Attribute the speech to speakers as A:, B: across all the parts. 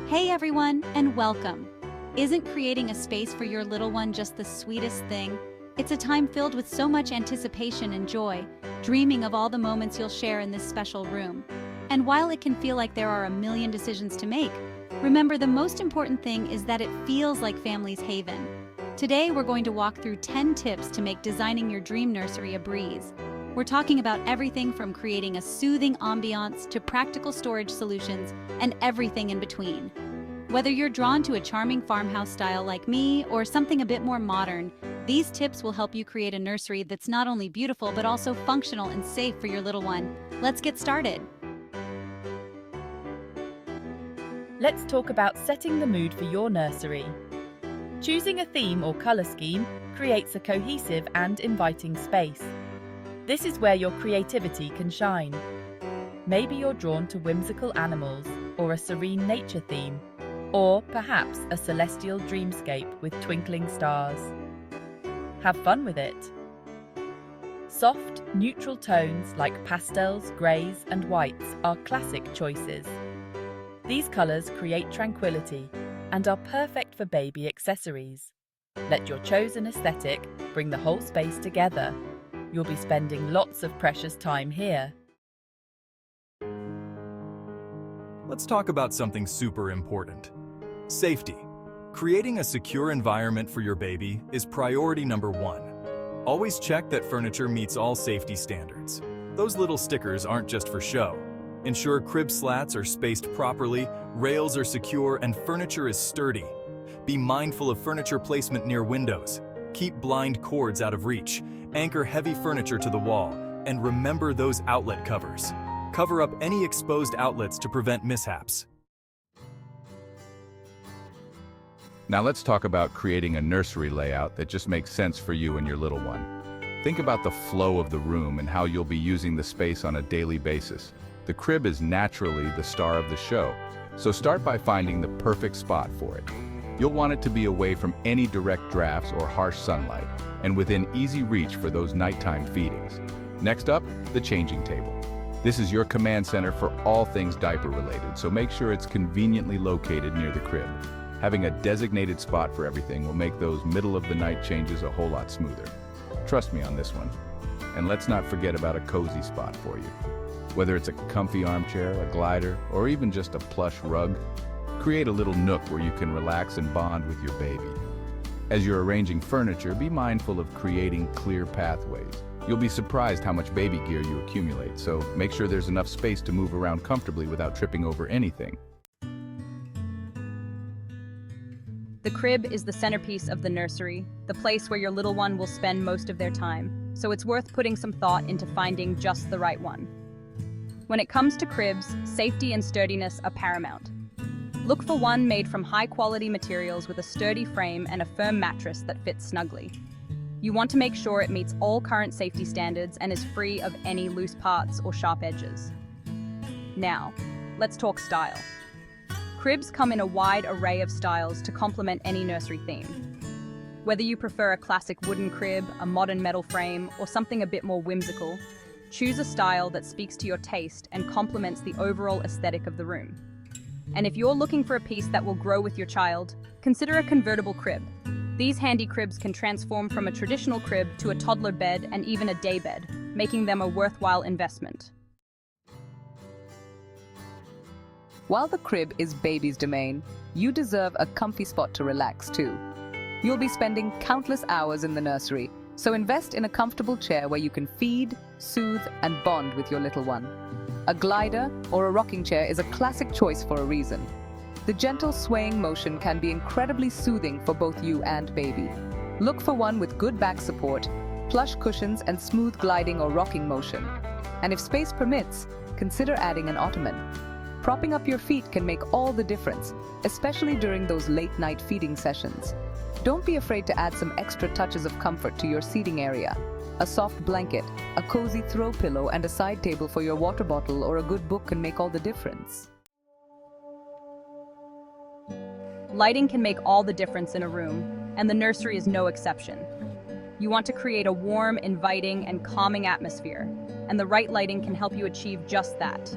A: Hey everyone, and welcome. Isn't creating a space for your little one just the sweetest thing? It's a time filled with so much anticipation and joy, dreaming of all the moments you'll share in this special room. And while it can feel like there are a million decisions to make, remember the most important thing is that it feels like family's haven. Today we're going to walk through 10 tips to make designing your dream nursery a breeze. We're talking about everything from creating a soothing ambiance to practical storage solutions and everything in between. Whether you're drawn to a charming farmhouse style like me or something a bit more modern, these tips will help you create a nursery that's not only beautiful but also functional and safe for your little one. Let's get started.
B: Let's talk about setting the mood for your nursery. Choosing a theme or color scheme creates a cohesive and inviting space. This is where your creativity can shine. Maybe you're drawn to whimsical animals or a serene nature theme, or perhaps a celestial dreamscape with twinkling stars. Have fun with it. Soft, neutral tones like pastels, greys, and whites are classic choices. These colors create tranquility and are perfect for baby accessories. Let your chosen aesthetic bring the whole space together. You'll be spending lots of precious time here.
C: Let's talk about something super important. Safety. Creating a secure environment for your baby is priority number one. Always check that furniture meets all safety standards. Those little stickers aren't just for show. Ensure crib slats are spaced properly, rails are secure, and furniture is sturdy. Be mindful of furniture placement near windows. Keep blind cords out of reach. Anchor heavy furniture to the wall, and remember those outlet covers. Cover up any exposed outlets to prevent mishaps.
D: Now let's talk about creating a nursery layout that just makes sense for you and your little one. Think about the flow of the room and how you'll be using the space on a daily basis. The crib is naturally the star of the show, so start by finding the perfect spot for it. You'll want it to be away from any direct drafts or harsh sunlight, and within easy reach for those nighttime feedings. Next up, the changing table. This is your command center for all things diaper related, so make sure it's conveniently located near the crib. Having a designated spot for everything will make those middle-of-the-night changes a whole lot smoother. Trust me on this one. And let's not forget about a cozy spot for you. Whether it's a comfy armchair, a glider, or even just a plush rug, create a little nook where you can relax and bond with your baby. As you're arranging furniture, be mindful of creating clear pathways. You'll be surprised how much baby gear you accumulate, so make sure there's enough space to move around comfortably without tripping over anything.
E: The crib is the centerpiece of the nursery, the place where your little one will spend most of their time, so it's worth putting some thought into finding just the right one. When it comes to cribs, safety and sturdiness are paramount. Look for one made from high-quality materials with a sturdy frame and a firm mattress that fits snugly. You want to make sure it meets all current safety standards and is free of any loose parts or sharp edges. Now, let's talk style. Cribs come in a wide array of styles to complement any nursery theme. Whether you prefer a classic wooden crib, a modern metal frame, or something a bit more whimsical, choose a style that speaks to your taste and complements the overall aesthetic of the room. And if you're looking for a piece that will grow with your child, consider a convertible crib. These handy cribs can transform from a traditional crib to a toddler bed and even a day bed, making them a worthwhile investment.
F: While the crib is baby's domain, you deserve a comfy spot to relax too. You'll be spending countless hours in the nursery, so invest in a comfortable chair where you can feed, soothe, and bond with your little one. A glider or a rocking chair is a classic choice for a reason. The gentle swaying motion can be incredibly soothing for both you and baby. Look for one with good back support, plush cushions, and smooth gliding or rocking motion. And if space permits, consider adding an ottoman. Propping up your feet can make all the difference, especially during those late-night feeding sessions. Don't be afraid to add some extra touches of comfort to your seating area. A soft blanket, a cozy throw pillow, and a side table for your water bottle or a good book can make all the difference.
E: Lighting can make all the difference in a room, and the nursery is no exception. You want to create a warm, inviting, and calming atmosphere, and the right lighting can help you achieve just that.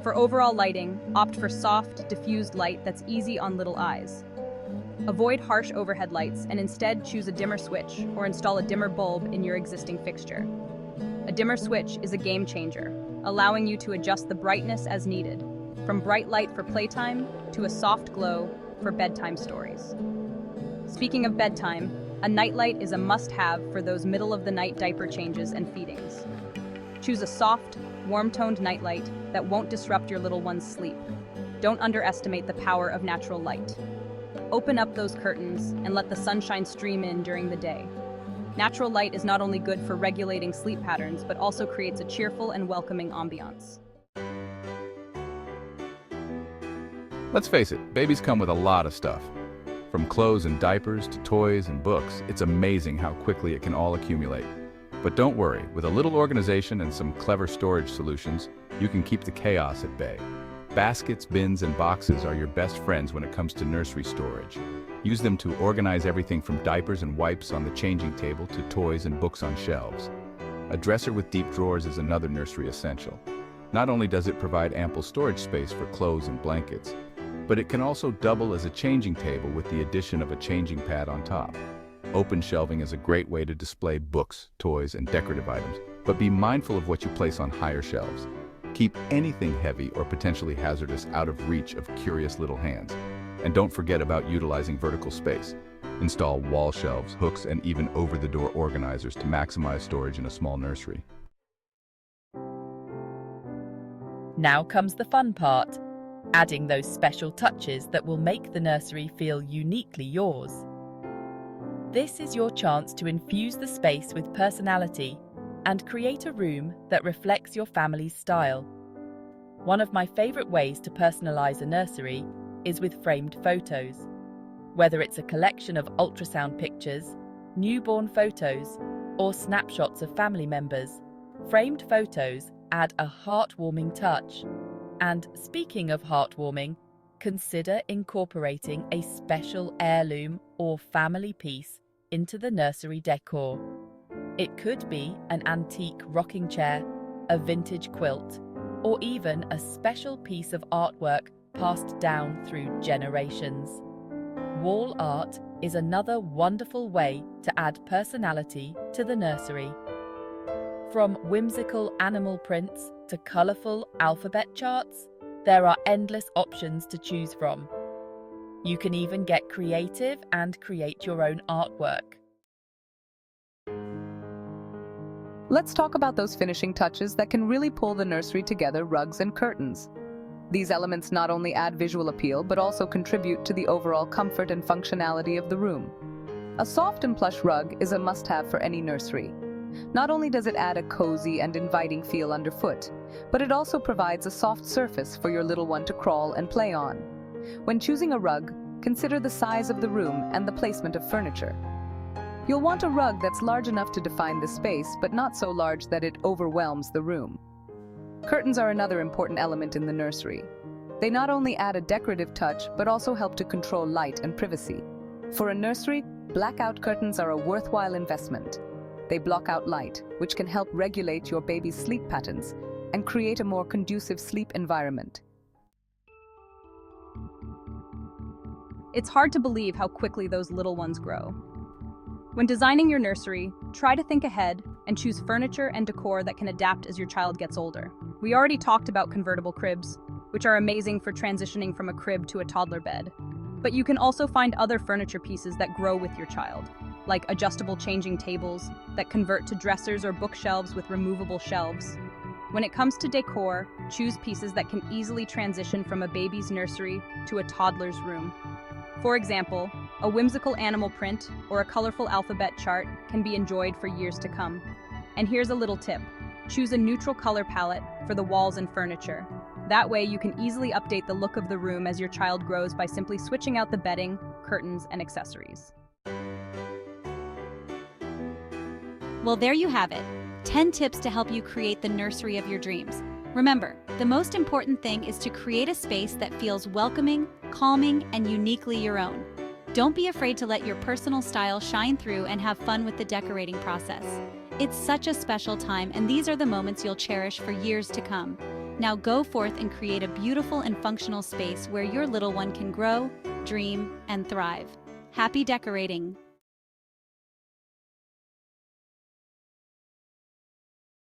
E: For overall lighting, opt for soft, diffused light that's easy on little eyes. Avoid harsh overhead lights and instead choose a dimmer switch or install a dimmer bulb in your existing fixture. A dimmer switch is a game changer, allowing you to adjust the brightness as needed, from bright light for playtime to a soft glow for bedtime stories. Speaking of bedtime, a nightlight is a must-have for those middle-of-the-night diaper changes and feedings. Choose a soft, warm-toned nightlight that won't disrupt your little one's sleep. Don't underestimate the power of natural light. Open up those curtains and let the sunshine stream in during the day. Natural light is not only good for regulating sleep patterns, but also creates a cheerful and welcoming ambiance.
D: Let's face it, babies come with a lot of stuff. From clothes and diapers to toys and books, it's amazing how quickly it can all accumulate. But don't worry, with a little organization and some clever storage solutions, you can keep the chaos at bay. Baskets, bins, and boxes are your best friends when it comes to nursery storage. Use them to organize everything from diapers and wipes on the changing table to toys and books on shelves. A dresser with deep drawers is another nursery essential. Not only does it provide ample storage space for clothes and blankets, but it can also double as a changing table with the addition of a changing pad on top. Open shelving is a great way to display books, toys, and decorative items, but be mindful of what you place on higher shelves. Keep anything heavy or potentially hazardous out of reach of curious little hands. And don't forget about utilizing vertical space. Install wall shelves, hooks, and even over-the-door organizers to maximize storage in a small nursery.
B: Now comes the fun part, adding those special touches that will make the nursery feel uniquely yours. This is your chance to infuse the space with personality and create a room that reflects your family's style. One of my favorite ways to personalize a nursery is with framed photos. Whether it's a collection of ultrasound pictures, newborn photos, or snapshots of family members, framed photos add a heartwarming touch. And speaking of heartwarming, consider incorporating a special heirloom or family piece into the nursery decor. It could be an antique rocking chair, a vintage quilt, or even a special piece of artwork passed down through generations. Wall art is another wonderful way to add personality to the nursery. From whimsical animal prints to colourful alphabet charts, there are endless options to choose from. You can even get creative and create your own artwork.
F: Let's talk about those finishing touches that can really pull the nursery together: rugs and curtains. These elements not only add visual appeal, but also contribute to the overall comfort and functionality of the room. A soft and plush rug is a must-have for any nursery. Not only does it add a cozy and inviting feel underfoot, but it also provides a soft surface for your little one to crawl and play on. When choosing a rug, consider the size of the room and the placement of furniture. You'll want a rug that's large enough to define the space, but not so large that it overwhelms the room. Curtains are another important element in the nursery. They not only add a decorative touch, but also help to control light and privacy. For a nursery, blackout curtains are a worthwhile investment. They block out light, which can help regulate your baby's sleep patterns and create a more conducive sleep environment.
E: It's hard to believe how quickly those little ones grow. When designing your nursery, try to think ahead and choose furniture and decor that can adapt as your child gets older. We already talked about convertible cribs, which are amazing for transitioning from a crib to a toddler bed. But you can also find other furniture pieces that grow with your child, like adjustable changing tables that convert to dressers or bookshelves with removable shelves. When it comes to decor, choose pieces that can easily transition from a baby's nursery to a toddler's room. For example, a whimsical animal print or a colorful alphabet chart can be enjoyed for years to come. And here's a little tip. Choose a neutral color palette for the walls and furniture. That way you can easily update the look of the room as your child grows by simply switching out the bedding, curtains, and accessories.
A: Well, there you have it. 10 tips to help you create the nursery of your dreams. Remember, the most important thing is to create a space that feels welcoming, calming, and uniquely your own. Don't be afraid to let your personal style shine through and have fun with the decorating process. It's such a special time, and these are the moments you'll cherish for years to come. Now go forth and create a beautiful and functional space where your little one can grow, dream, and thrive. Happy decorating!